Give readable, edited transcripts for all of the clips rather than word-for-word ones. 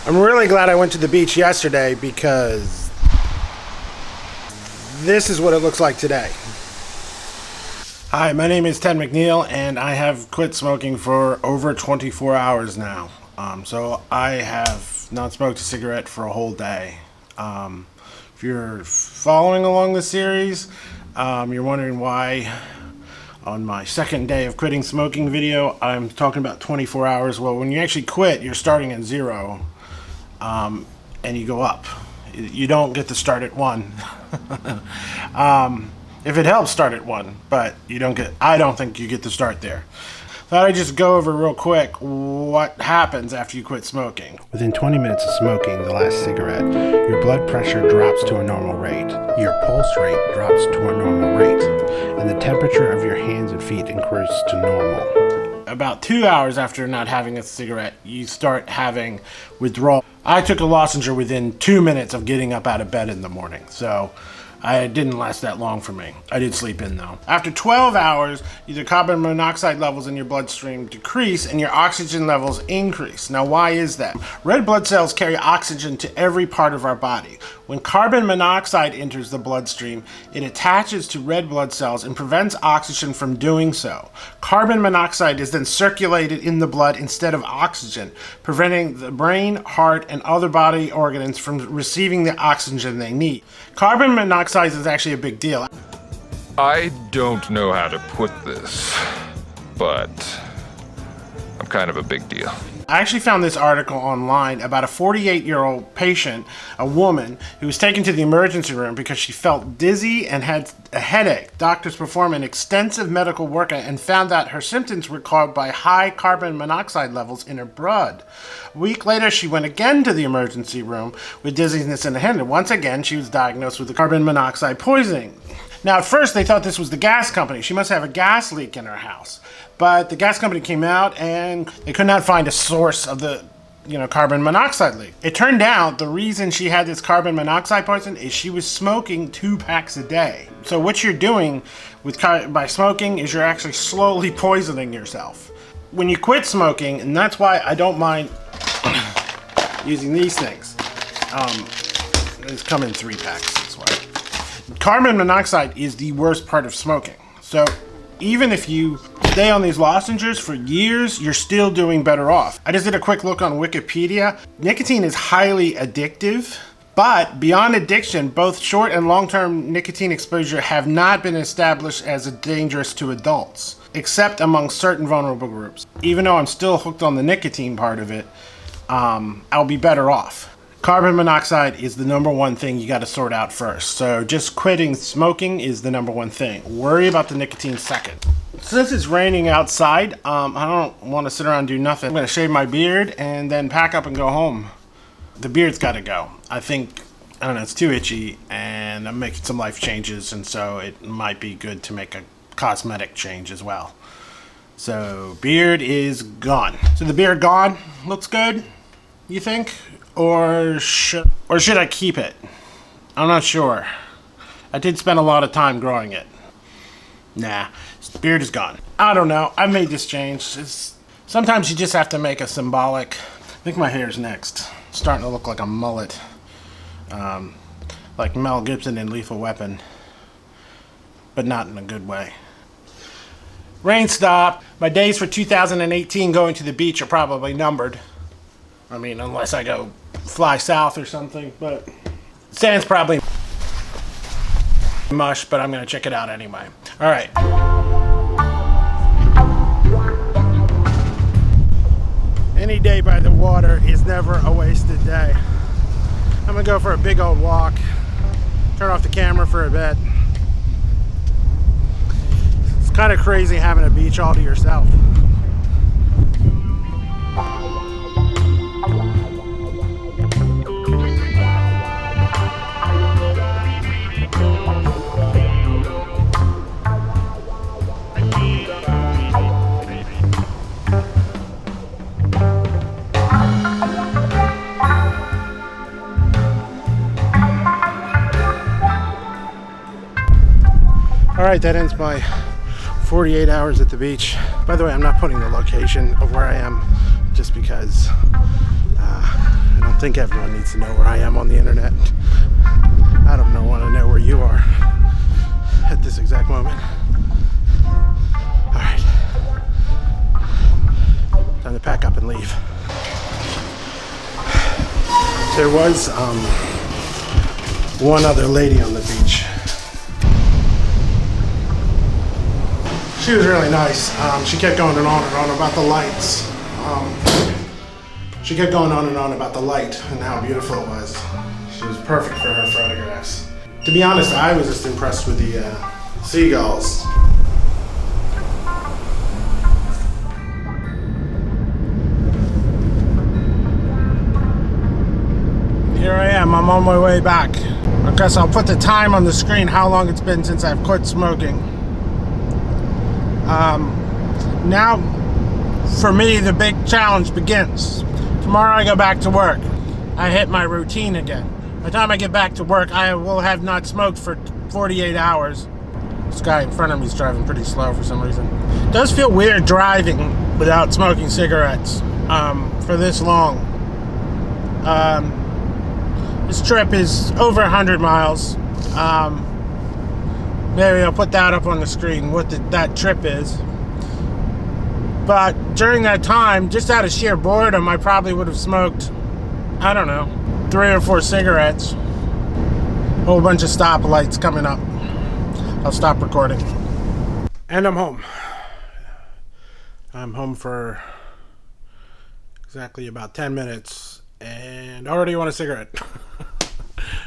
I'm really glad I went to the beach yesterday because this is what it looks like today. Hi, my name is Ted McNeil and I have quit smoking for over 24 hours now. So I have not smoked a cigarette for a whole day. If you're following along the series, you're wondering why on my second day of quitting smoking video, I'm talking about 24 hours. Well, when you actually quit, you're starting at 0. And you go up. You don't get to start at 1. If it helps, start at 1, but you don't get. I don't think you get to start there. Thought I'd just go over real quick what happens after you quit smoking. Within 20 minutes of smoking the last cigarette, your blood pressure drops to a normal rate, your pulse rate drops to a normal rate, and the temperature of your hands and feet increases to normal. About 2 hours after not having a cigarette, you start having withdrawal. I took a lozenge within 2 minutes of getting up out of bed in the morning, so it didn't last that long for me. I did sleep in though. After 12 hours, either carbon monoxide levels in your bloodstream decrease and your oxygen levels increase. Now, why is that? Red blood cells carry oxygen to every part of our body. When carbon monoxide enters the bloodstream, it attaches to red blood cells and prevents oxygen from doing so. Carbon monoxide is then circulated in the blood instead of oxygen, preventing the brain, heart, and other body organs from receiving the oxygen they need. Carbon monoxide is actually a big deal. I don't know how to put this, but I'm kind of a big deal. I actually found this article online about a 48-year-old patient, a woman, who was taken to the emergency room because she felt dizzy and had a headache. Doctors performed an extensive medical workup and found that her symptoms were caused by high carbon monoxide levels in her blood. A week later, she went again to the emergency room with dizziness and a headache. Once again, she was diagnosed with carbon monoxide poisoning. Now, at first, they thought this was the gas company. She must have a gas leak in her house. But the gas company came out and they could not find a source of the carbon monoxide leak. It turned out the reason she had this carbon monoxide poison is she was smoking 2 packs a day. So what you're doing by smoking is you're actually slowly poisoning yourself. When you quit smoking, and that's why I don't mind using these things. These come in 3 packs this way. Carbon monoxide is the worst part of smoking. So even if you stay on these lozenges for years, you're still doing better off. I just did a quick look on Wikipedia. Nicotine is highly addictive, but beyond addiction, both short and long-term nicotine exposure have not been established as dangerous to adults, except among certain vulnerable groups. Even though I'm still hooked on the nicotine part of it, I'll be better off. Carbon monoxide is the number one thing you got to sort out first. So just quitting smoking is the number one thing. Worry about the nicotine second. Since it's raining outside, I don't want to sit around and do nothing. I'm going to shave my beard and then pack up and go home. The beard's got to go. I don't know, it's too itchy and I'm making some life changes, and so it might be good to make a cosmetic change as well. So beard is gone. So the beard gone looks good, you think? Or should I keep it? I'm not sure. I did spend a lot of time growing it. Nah, the beard is gone. I don't know. I made this change. Sometimes you just have to make a symbolic. I think my hair's next. It's starting to look like a mullet. Like Mel Gibson in Lethal Weapon. But not in a good way. Rain stopped. My days for 2018 going to the beach are probably numbered. I mean, unless I go fly south or something, but sand's probably mush, but I'm going to check it out anyway. All right. Any day by the water is never a wasted day. I'm going to go for a big old walk, turn off the camera for a bit. It's kind of crazy having a beach all to yourself. Alright, that ends my 48 hours at the beach. By the way, I'm not putting the location of where I am just because I don't don't think everyone needs to know where I am on the internet. I don't want to know where you are at this exact moment. Alright. Time to pack up and leave. There was one other lady on the beach. She was really nice. She kept going on about the lights. She kept going on and on about the light and how beautiful it was. She was perfect for her photographs. To be honest, I was just impressed with the seagulls. Here I am, I'm on my way back. I guess I'll put the time on the screen, how long it's been since I've quit smoking. Now, for me, the big challenge begins. Tomorrow I go back to work. I hit my routine again. By the time I get back to work, I will have not smoked for 48 hours. This guy in front of me is driving pretty slow for some reason. It does feel weird driving without smoking cigarettes for this long. This trip is over 100 miles. Maybe I'll put that up on the screen, what that trip is. But during that time, just out of sheer boredom, I probably would have smoked, I don't know, 3 or 4 cigarettes. A whole bunch of stoplights coming up. I'll stop recording. And I'm home. I'm home for exactly about 10 minutes and already want a cigarette.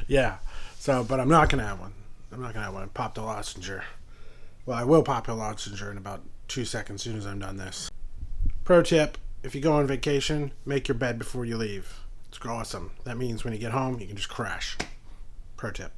Yeah, but I'm not going to have one. I popped a lozenger. Well, I will pop a lozenger in about 2 seconds as soon as I'm done this. Pro tip, if you go on vacation, make your bed before you leave. It's awesome. That means when you get home, you can just crash. Pro tip.